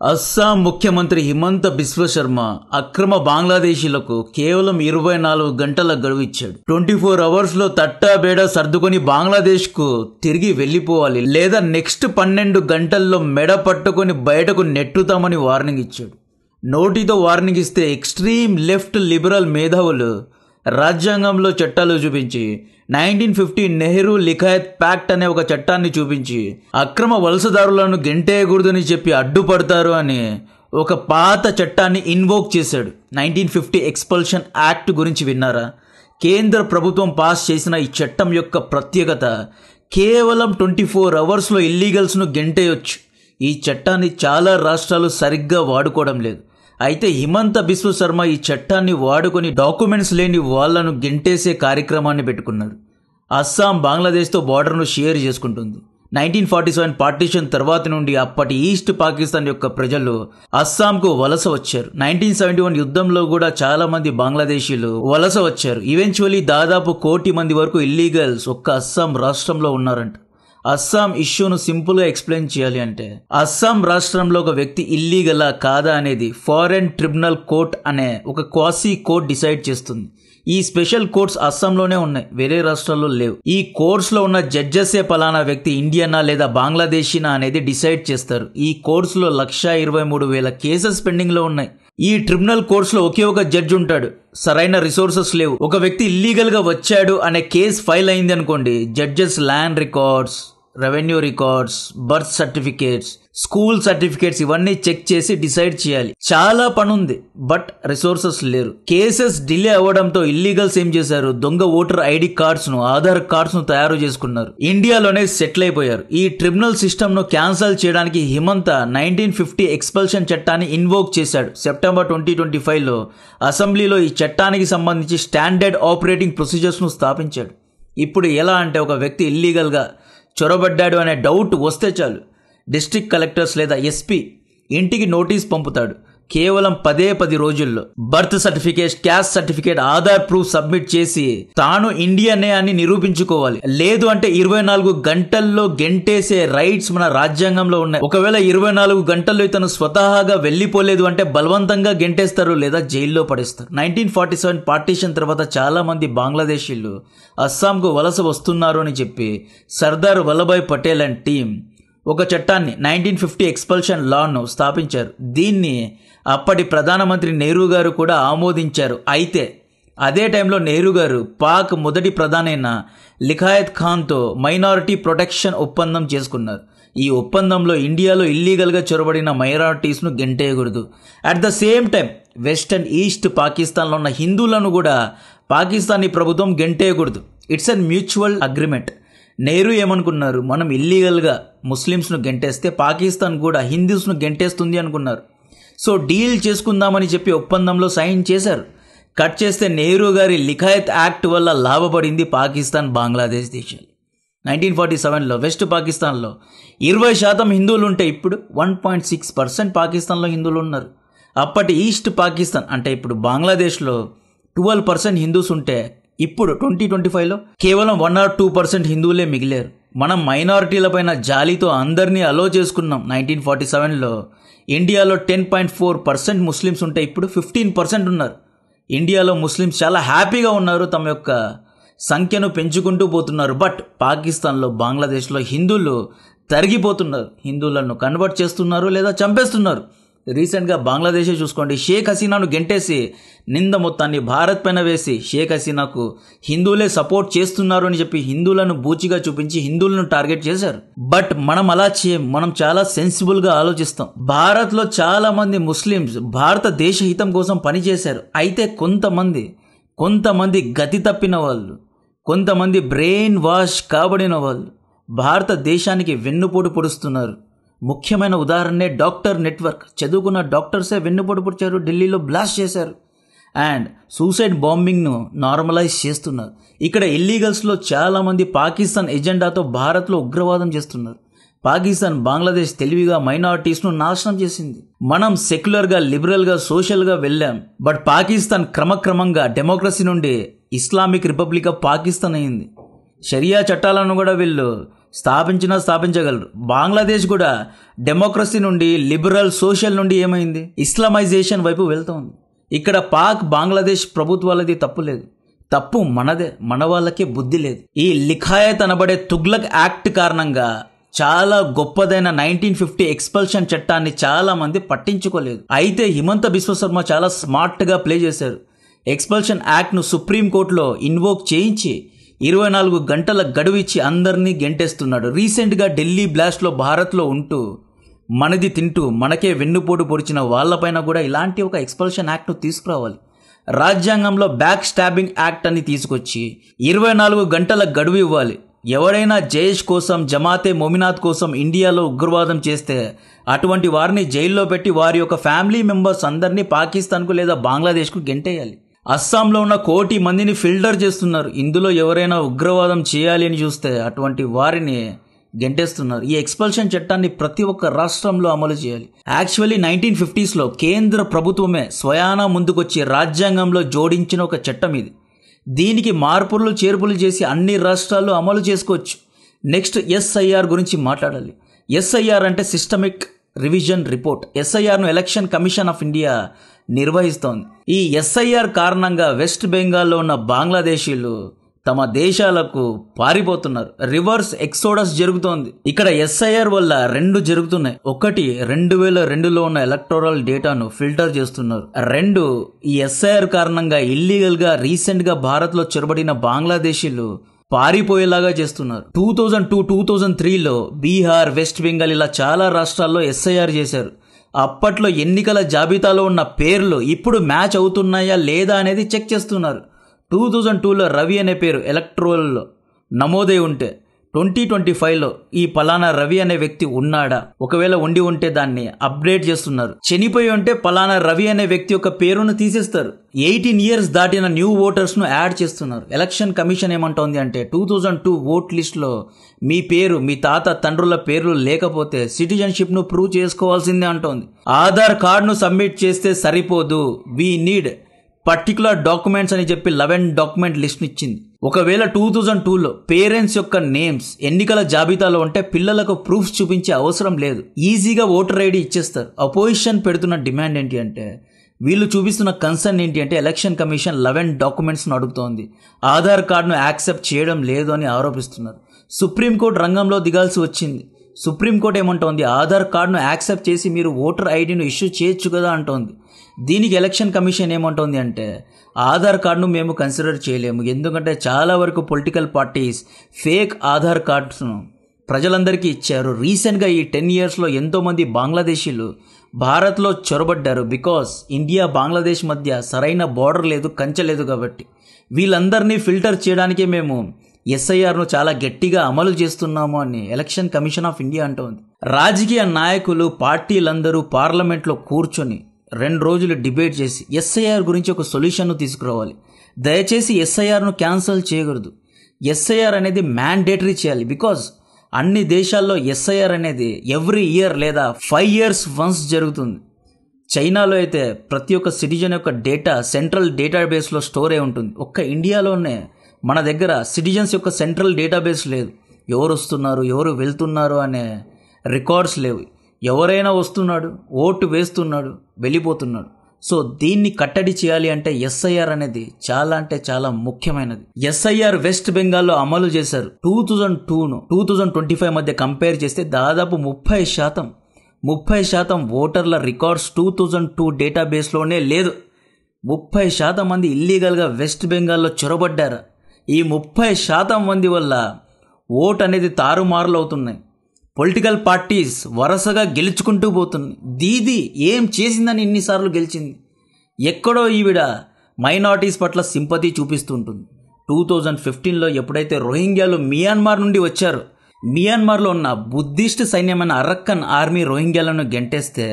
అస్సాం ముఖ్యమంత్రి హిమంత బిశ్వ శర్మ అక్రమ బంగ్లాదేశీలకు కేవలం 24 గంటల గడువు ఇచ్చాడు. 24 అవర్స్లో తట్టాబేడా సర్దుకొని బంగ్లాదేశ్కు తిరిగి వెళ్లిపోవాలి, లేదా నెక్స్ట్ 12 గంటల్లో మెడ పట్టుకొని బయటకు నెట్టుతామని వార్నింగ్ ఇచ్చాడు. నోటితో వార్నింగ్ ఇస్తే ఎక్స్ట్రీమ్ లెఫ్ట్ లిబరల్ మేధావులు రాజ్యాంగంలో చట్టాలు చూపించి 1950 నెహ్రూ లిఖాయత్ ప్యాక్ట్ అనే ఒక చట్టాన్ని చూపించి అక్రమ వలసదారులను గెంటేయకూడదని చెప్పి అడ్డుపడతారు అని ఒక పాత చట్టాన్ని ఇన్వోక్ చేశాడు. 1950 ఎక్స్పల్షన్ యాక్ట్ గురించి విన్నారా? కేంద్ర ప్రభుత్వం పాస్ చేసిన ఈ చట్టం యొక్క ప్రత్యేకత కేవలం 24 అవర్స్లో ఇల్లీగల్స్ను గెంటేయొచ్చు. ఈ చట్టాన్ని చాలా రాష్ట్రాలు సరిగ్గా వాడుకోవడం లేదు. అయితే హిమంత బిశ్వ శర్మ ఈ చట్టాన్ని వాడుకొని డాక్యుమెంట్స్ లేని వాళ్లను గెంటేసే కార్యక్రమాన్ని పెట్టుకున్నారు. అస్సాం బంగ్లాదేశ్తో బార్డర్ను షేర్ చేసుకుంటుంది. 1947 పార్టీషన్ తర్వాత నుండి అప్పటి ఈస్ట్ పాకిస్తాన్ యొక్క ప్రజలు అస్సాంకు వలస వచ్చారు. 1971 యుద్ధంలో కూడా చాలా మంది బంగ్లాదేశీలు వలస వచ్చారు. ఈవెన్చువల్లీ దాదాపు 1 కోటి మంది వరకు ఇల్లీగల్స్ ఒక్క అస్సాం రాష్ట్రంలో ఉన్నారంట. అస్సాం ఇష్యూను సింపుల్గా ఎక్స్ప్లెయిన్ చేయాలి అంటే, అస్సాం రాష్ట్రంలో ఒక వ్యక్తి ఇల్లీగలా కాదా అనేది ఫారెన్ ట్రిబ్యునల్ కోర్ట్ అనే ఒక క్వాసీ కోర్ట్ డిసైడ్ చేస్తుంది. ఈ స్పెషల్ కోర్ట్స్ అస్సాంలోనే ఉన్నాయి, వేరే రాష్ట్రాల్లో లేవు. ఈ కోర్ట్స్లో ఉన్న జడ్జెసే పలానా వ్యక్తి ఇండియనా లేదా బంగ్లాదేశీనా అనేది డిసైడ్ చేస్తారు. ఈ కోర్ట్స్లో 123,000 కేసెస్ పెండింగ్లో ఉన్నాయి. ఈ ట్రిబ్యునల్ కోర్ట్స్లో ఒకే ఒక జడ్జి ఉంటాడు. సరైన రిసోర్సెస్ లేవు. ఒక వ్యక్తి ఇల్లీగల్గా వచ్చాడు అనే కేసు ఫైల్ అయింది అనుకోండి, judges land records, revenue records, birth certificates, school certificates ఇవన్నీ చెక్ చేసి డిసైడ్ చేయాలి. చాలా పని ఉంది, బట్ రిసోర్సెస్ లేరు. కేసెస్ డిలే అవ్వడంతో ఇల్లీగల్స్ ఏం చేశారు, దొంగ ఓటర్ ఐడి కార్డ్స్ ను, ఆధార్ కార్డ్స్ ను తయారు చేసుకున్నారు. ఇండియాలోనే సెటిల్ అయిపోయారు. ఈ ట్రిబ్యునల్ సిస్టమ్ ను క్యాన్సల్ చేయడానికి హిమంత 1950 ఎక్స్పల్షన్ చట్టాన్ని ఇన్వోక్ చేశాడు. సెప్టెంబర్ 2025లో అసెంబ్లీలో ఈ చట్టానికి సంబంధించి స్టాండర్డ్ ఆపరేటింగ్ ప్రొసీజర్స్ ను స్థాపించాడు. ఇప్పుడు ఎలా అంటే, ఒక వ్యక్తి ఇల్లీగల్గా చొరబడ్డాడు అనే డౌట్ వస్తే చాలు, డిస్ట్రిక్ట్ కలెక్టర్స్ లేదా ఎస్పీ ఇంటికి నోటీస్ పంపుతాడు. కేవలం 10 రోజుల్లో birth certificate, caste certificate, Aadhaar proof submit చేసి తాను ఇండియనే అని నిరూపించుకోవాలి. లేదు అంటే 24 గంటల్లో గెంటేసే రైట్స్ మన రాజ్యాంగంలో ఉన్నాయి. ఒకవేళ 24 గంటల్లో ఇతను స్వతహాగా వెళ్లిపోలేదు అంటే బలవంతంగా గెంటేస్తారు లేదా జైల్లో పడేస్తారు. 1947 పార్టీషన్ తర్వాత చాలా మంది బంగ్లాదేశీలు అస్సాంకు వలస వస్తున్నారు అని చెప్పి సర్దార్ వల్లభాయ్ పటేల్ అండ్ టీం ఒక చట్టాన్ని 1950 ఎక్స్పల్షన్ లాను స్థాపించారు. దీన్ని అప్పటి ప్రధానమంత్రి నెహ్రూ గారు కూడా ఆమోదించారు. అయితే అదే టైంలో నెహ్రూ గారు పాక్ మొదటి ప్రధాని అయిన లిఖాయత్ ఖాన్తో మైనారిటీ ప్రొటెక్షన్ ఒప్పందం చేసుకున్నారు. ఈ ఒప్పందంలో ఇండియాలో ఇల్లీగల్గా చొరబడిన మైనారిటీస్ను గెంటేయకూడదు. At the same time west and east పాకిస్తాన్లో ఉన్న హిందువులను కూడా పాకిస్తానీ ప్రభుత్వం గెంటేయకూడదు. It's an mutual agreement. Nehru ఏమనుకున్నారు, మనం ఇల్లీగల్గా ముస్లిమ్స్ను గెంటేస్తే పాకిస్తాన్ కూడా హిందూస్ను గెంటేస్తుంది అనుకున్నారు. సో డీల్ చేసుకుందామని చెప్పి ఒప్పందంలో సైన్ చేశారు. కట్ చేస్తే నెహ్రూ గారి లిఖాయత్ యాక్ట్ వల్ల లాభపడింది పాకిస్తాన్, బంగ్లాదేశ్ దేశాలు. 1947లో వెస్ట్ పాకిస్తాన్లో 20% హిందువులు ఉంటే ఇప్పుడు 1.6% పాకిస్తాన్లో హిందువులు ఉన్నారు. అప్పటి ఈస్ట్ పాకిస్తాన్ అంటే ఇప్పుడు బంగ్లాదేశ్లో 12% హిందూస్ ఉంటే ఇప్పుడు 2025లో కేవలం 1 or 2% హిందువులే మిగిలారు. మనం మైనారిటీలపైన జాలితో అందరినీ అలో చేసుకున్నాం. 1947లో ఇండియాలో 10.4% ముస్లిమ్స్ ఉంటే ఇప్పుడు 15% ఉన్నారు. ఇండియాలో ముస్లిమ్స్ చాలా హ్యాపీగా ఉన్నారు, తమ యొక్క సంఖ్యను పెంచుకుంటూ పోతున్నారు. బట్ పాకిస్తాన్లో, బంగ్లాదేశ్లో హిందువులు తరిగిపోతున్నారు. హిందువులను కన్వర్ట్ చేస్తున్నారు లేదా చంపేస్తున్నారు. రీసెంట్గా బంగ్లాదేశే చూసుకోండి, షేక్ హసీనాను గెంటేసి నింద మొత్తాన్ని భారత్ పైన వేసి షేక్ హసీనాకు హిందువులే సపోర్ట్ చేస్తున్నారు అని చెప్పి హిందువులను బూచిగా చూపించి హిందువులను టార్గెట్ చేశారు. బట్ మనం అలా చేయం. మనం చాలా సెన్సిబుల్గా ఆలోచిస్తాం. భారత్లో చాలా మంది ముస్లిమ్స్ భారతదేశ హితం కోసం పనిచేశారు. అయితే కొంతమంది గతి తప్పిన వాళ్ళు, కొంతమంది బ్రెయిన్ వాష్ కాబడిన వాళ్ళు భారతదేశానికి వెన్నుపోటు పొడుస్తున్నారు. ముఖ్యమైన ఉదాహరణే డాక్టర్ నెట్వర్క్. చదువుకున్న డాక్టర్సే వెన్నుపోటు పొడిచారు, ఢిల్లీలో బ్లాస్ట్ చేశారు అండ్ సూసైడ్ బాంబింగ్ను నార్మలైజ్ చేస్తున్నారు. ఇక్కడ ఇల్లీగల్స్లో చాలామంది పాకిస్తాన్ ఎజెండాతో భారత్లో ఉగ్రవాదం చేస్తున్నారు. పాకిస్తాన్, బంగ్లాదేశ్ తెలివిగా మైనారిటీస్ను నాశనం చేసింది. మనం సెక్యులర్గా, లిబరల్గా, సోషల్గా వెళ్ళాం. బట్ పాకిస్తాన్ క్రమక్రమంగా డెమోక్రసీ నుండి ఇస్లామిక్ రిపబ్లిక్ ఆఫ్ పాకిస్తాన్ అయింది. షరియా చట్టాలను కూడా వీళ్ళు స్థాపించగలరు. బంగ్లాదేశ్ కూడా డెమోక్రసీ నుండి లిబరల్ సోషల్ నుండి ఏమైంది, ఇస్లామైజేషన్ వైపు వెళ్తోంది. ఇక్కడ పాక్ బంగ్లాదేశ్ ప్రభుత్వాలది తప్పు లేదు, తప్పు మనదే, మన వాళ్ళకే బుద్ధి లేదు. ఈ లిఖాయత్ అనబడే తుగ్లక్ యాక్ట్ కారణంగా చాలా గొప్పదైన 1950 ఎక్స్పల్షన్ చట్టాన్ని చాలా మంది పట్టించుకోలేదు. అయితే హిమంత బిశ్వ శర్మ చాలా స్మార్ట్ గా ప్లే చేశారు. ఎక్స్పల్షన్ యాక్ట్ ను సుప్రీంకోర్టులో ఇన్వోక్ చేయించి 24 గంటల గడువు ఇచ్చి అందరినీ గెంటేస్తున్నాడు. రీసెంట్గా ఢిల్లీ బ్లాస్ట్లో భారత్లో ఉంటూ మనది తింటూ మనకే వెన్నుపోటు పొడిచిన వాళ్ళపైన కూడా ఇలాంటి ఒక ఎక్స్పల్షన్ యాక్ట్ను తీసుకురావాలి. రాజ్యాంగంలో బ్యాక్ స్టాబింగ్ యాక్ట్ అని తీసుకొచ్చి 24 గంటల గడువు ఇవ్వాలి. ఎవరైనా జైష్ కోసం, జమాతే మొమినాత్ కోసం ఇండియాలో ఉగ్రవాదం చేస్తే అటువంటి వారిని జైల్లో పెట్టి వారి యొక్క ఫ్యామిలీ మెంబర్స్ అందరినీ పాకిస్తాన్కు లేదా బంగ్లాదేశ్కు గెంటేయాలి. అస్సాంలో ఉన్న 1 కోటి మందిని ఫిల్టర్ చేస్తున్నారు. ఇందులో ఎవరైనా ఉగ్రవాదం చేయాలి అని చూస్తే అటువంటి వారిని గెంటేస్తున్నారు. ఈ ఎక్స్పల్షన్ చట్టాన్ని ప్రతి ఒక్క రాష్ట్రంలో అమలు చేయాలి. యాక్చువల్లీ 1950s కేంద్ర ప్రభుత్వమే స్వయానా ముందుకొచ్చి రాజ్యాంగంలో జోడించిన ఒక చట్టం ఇది. దీనికి మార్పులు చేర్పులు చేసి అన్ని రాష్ట్రాల్లో అమలు చేసుకోవచ్చు. నెక్స్ట్ ఎస్ఐఆర్ గురించి మాట్లాడాలి. ఎస్ఐఆర్ అంటే సిస్టమిక్ రివిజన్ రిపోర్ట్. ఎస్ఐఆర్ను ఎలక్షన్ కమిషన్ ఆఫ్ ఇండియా నిర్వహిస్తోంది. ఈ ఎస్ఐఆర్ కారణంగా వెస్ట్ బెంగాల్లో ఉన్న బంగ్లాదేశీలు తమ దేశాలకు పారిపోతున్నారు. రివర్స్ ఎక్సోడస్ జరుగుతోంది. ఇక్కడ ఎస్ఐఆర్ వల్ల 2 జరుగుతున్నాయి. ఒకటి, 2002లో ఉన్న ఎలక్టోరల్ డేటాను ఫిల్టర్ చేస్తున్నారు. 2, ఈ ఎస్ఐఆర్ కారణంగా ఇల్లీగల్ గా రీసెంట్ గా భారత్ లో చొరబడిన బంగ్లాదేశీలు పారిపోయేలాగా చేస్తున్నారు. 2002, 2003లో బీహార్, వెస్ట్ బెంగాల్ ఇలా చాలా రాష్ట్రాల్లో ఎస్ఐఆర్ చేశారు. అప్పట్లో ఎన్నికల జాబితాలో ఉన్న పేర్లు ఇప్పుడు మ్యాచ్ అవుతున్నాయా లేదా అనేది చెక్ చేస్తున్నారు. 2002లో రవి అనే పేరు ఎలక్ట్రోల్లో నమోదై ఉంటే 2025లో ఈ పలానా రవి అనే వ్యక్తి ఉన్నాడా, ఒకవేళ ఉండి ఉంటే దాన్ని అప్డేట్ చేస్తున్నారు. చనిపోయి ఉంటే పలానా రవి అనే వ్యక్తి యొక్క పేరును తీసేస్తారు. 18 years దాటిన న్యూ ఓటర్స్ ను యాడ్ చేస్తున్నారు. ఎలక్షన్ కమిషన్ ఏమంటోంది అంటే 2002 ఓట్ లిస్ట్ లో మీ పేరు, మీ తాత తండ్రుల పేర్లు లేకపోతే సిటిజన్షిప్ ను ప్రూవ్ చేసుకోవాల్సిందే అంటోంది. ఆధార్ కార్డును సబ్మిట్ చేస్తే సరిపోదు, వీ నీడ్ పర్టికులర్ డాక్యుమెంట్స్ అని చెప్పి 11 డాక్యుమెంట్ లిస్ట్ ఇచ్చింది. ఒకవేళ 2002లో పేరెంట్స్ యొక్క నేమ్స్ ఎన్నికల జాబితాలో ఉంటే పిల్లలకు ప్రూఫ్స్ చూపించే అవసరం లేదు, ఈజీగా ఓటర్ ఐడి ఇచ్చేస్తారు. అపోజిషన్ పెడుతున్న డిమాండ్ ఏంటి అంటే, వీళ్ళు చూపిస్తున్న కన్సర్న్ ఏంటి అంటే ఎలక్షన్ కమిషన్ 11 డాక్యుమెంట్స్ను అడుగుతోంది, ఆధార్ కార్డును యాక్సెప్ట్ చేయడం లేదు అని ఆరోపిస్తున్నారు. సుప్రీంకోర్టు రంగంలో దిగాల్సి వచ్చింది. సుప్రీంకోర్టు ఏమంటోంది, ఆధార్ కార్డును యాక్సెప్ట్ చేసి మీరు ఓటర్ ఐడిను ఇష్యూ చేయొచ్చు కదా అంటోంది. దీనికి ఎలక్షన్ కమిషన్ ఏమంటోంది అంటే ఆధార్ కార్డును మేము కన్సిడర్ చేయలేము, ఎందుకంటే చాలా వరకు పొలిటికల్ పార్టీస్ ఫేక్ ఆధార్ కార్డ్స్ను ప్రజలందరికీ ఇచ్చారు. రీసెంట్గా ఈ 10 yearsలో ఎంతోమంది బంగ్లాదేశీలు భారత్లో చొరబడ్డారు. బికాస్ ఇండియా బంగ్లాదేశ్ మధ్య సరైన బార్డర్ లేదు, కంచె లేదు. కాబట్టి వీళ్ళందరినీ ఫిల్టర్ చేయడానికే మేము ఎస్ఐఆర్ను చాలా గట్టిగా అమలు చేస్తున్నాము అని ఎలక్షన్ కమిషన్ ఆఫ్ ఇండియా అంటోంది. రాజకీయ నాయకులు, పార్టీలందరూ పార్లమెంట్లో కూర్చొని 2 రోజులు డిబేట్ చేసి ఎస్ఐఆర్ గురించి ఒక సొల్యూషన్ను తీసుకురావాలి. దయచేసి ఎస్ఐఆర్ను క్యాన్సిల్ చేయకూడదు. ఎస్ఐఆర్ అనేది మ్యాండేటరీ చేయాలి. బికాజ్ అన్ని దేశాల్లో ఎస్ఐఆర్ అనేది ఎవ్రీ ఇయర్ లేదా 5 years వన్స్ జరుగుతుంది. చైనాలో అయితే ప్రతి ఒక్క సిటిజన్ యొక్క డేటా సెంట్రల్ డేటాబేస్లో స్టోర్ అయి ఉంటుంది. ఒక్క ఇండియాలోనే మన దగ్గర సిటిజన్స్ యొక్క సెంట్రల్ డేటాబేస్ లేదు. ఎవరు వస్తున్నారు, ఎవరు వెళ్తున్నారు అనే రికార్డ్స్ లేవు. ఎవరైనా వస్తున్నాడు, ఓటు వేస్తున్నాడు, వెళ్ళిపోతున్నాడు. సో దీన్ని కట్టడి చేయాలి అంటే ఎస్ఐఆర్ అనేది చాలా అంటే చాలా ముఖ్యమైనది. ఎస్ఐఆర్ వెస్ట్ బెంగాల్లో అమలు చేశారు. 2002ను 2025 మధ్య కంపేర్ చేస్తే దాదాపు 30% ఓటర్ల రికార్డ్స్ 2002 డేటాబేస్లోనే లేదు. 30% మంది ఇల్లీగల్గా వెస్ట్ బెంగాల్లో చొరబడ్డారు. ఈ 30% మంది వల్ల ఓట్ అనేది తారుమారులు అవుతున్నాయి. పొలిటికల్ పార్టీస్ వరుసగా గెలుచుకుంటూ పోతుంది. దీది ఏం చేసిందని ఇన్నిసార్లు గెలిచింది? ఎక్కడో ఈవిడ మైనారిటీస్ పట్ల సింపతి చూపిస్తుంటుంది. 2015లో ఎప్పుడైతే రోహింగ్యాలు మియాన్మార్ నుండి వచ్చారో, మియాన్మార్లో ఉన్న బుద్ధిస్ట్ సైన్యమైన అరక్కన్ ఆర్మీ రోహింగ్యాలను గెంటేస్తే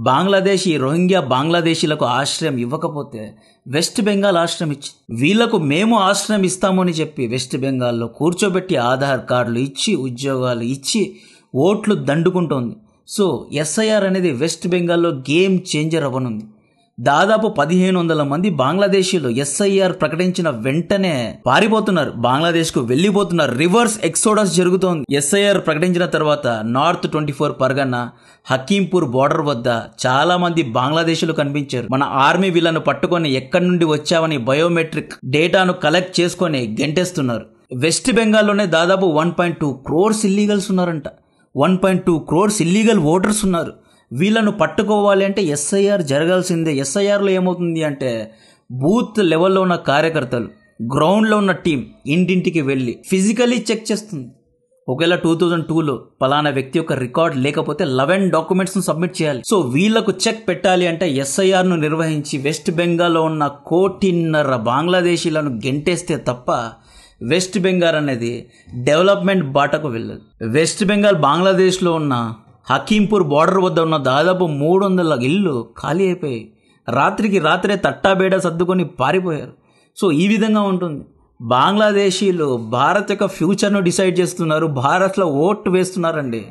బంగ్లాదేశ్ ఈ రోహింగ్యా బంగ్లాదేశీలకు ఆశ్రయం ఇవ్వకపోతే వెస్ట్ బెంగాల్ ఆశ్రయం ఇచ్చింది. వీళ్లకు మేము ఆశ్రయం ఇస్తాము అని చెప్పి వెస్ట్ బెంగాల్లో కూర్చోబెట్టి ఆధార్ కార్డులు ఇచ్చి, ఉద్యోగాలు ఇచ్చి ఓట్లు దండుకుంటోంది. సో ఎస్ఐఆర్ అనేది వెస్ట్ బెంగాల్లో గేమ్ చేంజర్ అవ్వనుంది. దాదాపు 1500 మంది బంగ్లాదేశీలు ఎస్ఐఆర్ ప్రకటించిన వెంటనే పారిపోతున్నారు, బంగ్లాదేశ్కు వెళ్ళిపోతున్నారు. రివర్స్ ఎక్సోడస్ జరుగుతోంది. ఎస్ఐఆర్ ప్రకటించిన తర్వాత నార్త్ 24 పర్గనా, హకీంపూర్ బోర్డర్ వద్ద చాలా మంది బంగ్లాదేశీలు కనిపించారు. మన ఆర్మీ వీళ్ళను పట్టుకొని ఎక్కడి నుండి వచ్చావని బయోమెట్రిక్ డేటాను కలెక్ట్ చేసుకొని గెంటేస్తున్నారు. వెస్ట్ బెంగాల్లోనే దాదాపు 1.2 crores ఇల్లీగల్స్ ఉన్నారంట. 1.2 crores ఇల్లీగల్ ఓటర్స్ ఉన్నారు. వీళ్ళను పట్టుకోవాలి అంటే ఎస్ఐఆర్ జరగాల్సిందే. ఎస్ఐఆర్లో ఏమవుతుంది అంటే బూత్ లెవెల్లో ఉన్న కార్యకర్తలు, గ్రౌండ్లో ఉన్న టీం ఇంటింటికి వెళ్ళి ఫిజికలీ చెక్ చేస్తుంది. ఒకవేళ 2002లో పలానా వ్యక్తి యొక్క రికార్డ్ లేకపోతే 11 డాక్యుమెంట్స్ను సబ్మిట్ చేయాలి. సో వీళ్లకు చెక్ పెట్టాలి అంటే ఎస్ఐఆర్ను నిర్వహించి వెస్ట్ బెంగాల్లో ఉన్న 1.5 బంగ్లాదేశీలను గెంటేస్తే తప్ప వెస్ట్ బెంగాల్ అనేది డెవలప్మెంట్ బాటకు వెళ్ళదు. వెస్ట్ బెంగాల్ బంగ్లాదేశ్లో ఉన్న హకీంపూర్ బార్డర్ వద్ద ఉన్న దాదాపు 300 ఇళ్ళు ఖాళీ అయిపోయాయి. రాత్రికి రాత్రే తట్టాబేడ సర్దుకొని పారిపోయారు. సో ఈ విధంగా ఉంటుంది. బంగ్లాదేశీలు భారత్ యొక్క ఫ్యూచర్ను డిసైడ్ చేస్తున్నారు, భారత్లో ఓటు వేస్తున్నారండి.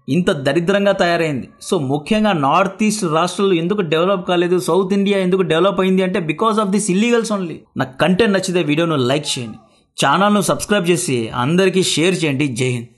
ఇంత దరిద్రంగా తయారైంది. సో ముఖ్యంగా నార్త్ ఈస్ట్ రాష్ట్రాలు ఎందుకు డెవలప్ కాలేదు, సౌత్ ఇండియా ఎందుకు డెవలప్ అయింది అంటే because of this illegals only. నాకు కంటెంట్ నచ్చితే వీడియోను లైక్ చేయండి, ఛానల్ను సబ్స్క్రైబ్ చేసి అందరికీ షేర్ చేయండి. జై హింద్.